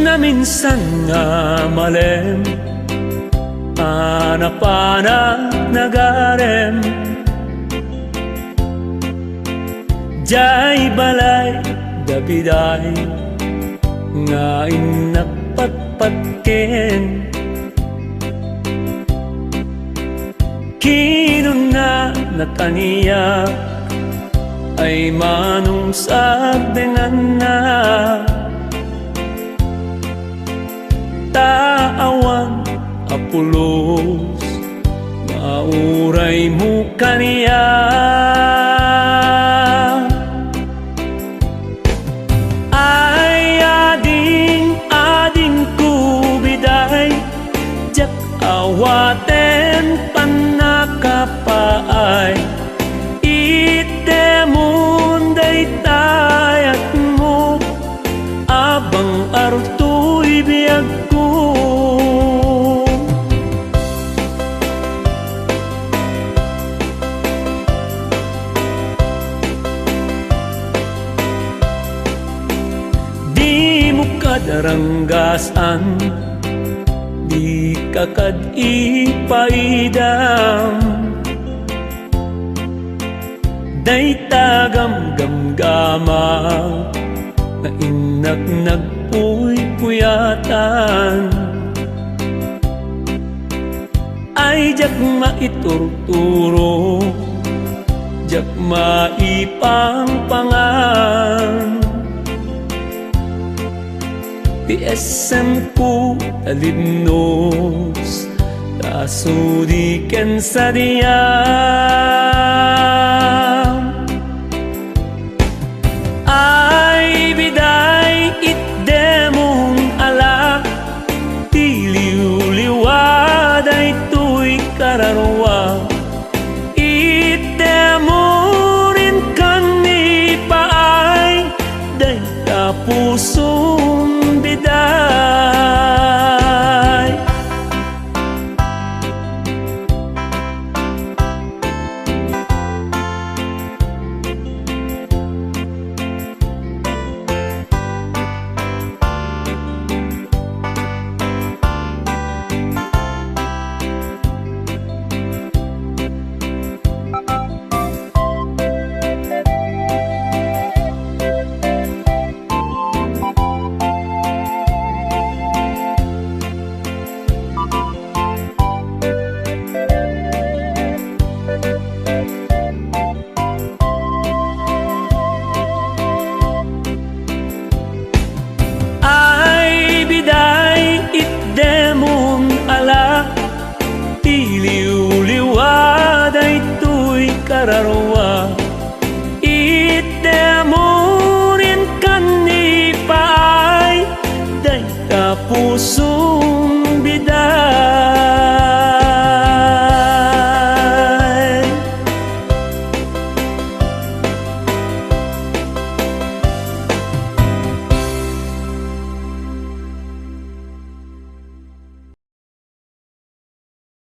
na minsan nga malem Ana-pana nagarem Jay balay dabiday Nga inapatpatken Kinun na nakaniyak Ay manong sabdengan na Taawan apulos Mauray mo kaniya Ay ading kubiday Jak awaten panakapaay Itemunday tayat mo Abang aruto'y biyag ko Di mo kadaranggasan Di kakad ipaidam Day tagam-gamgama Na inag-nagpuy-puyatan Ay jak maiturturo Jak maipangpangan TSM ko alibnos Tasudiken sa diyam Ay biday itdemong alak Tiliw-liwaday tuy kararwa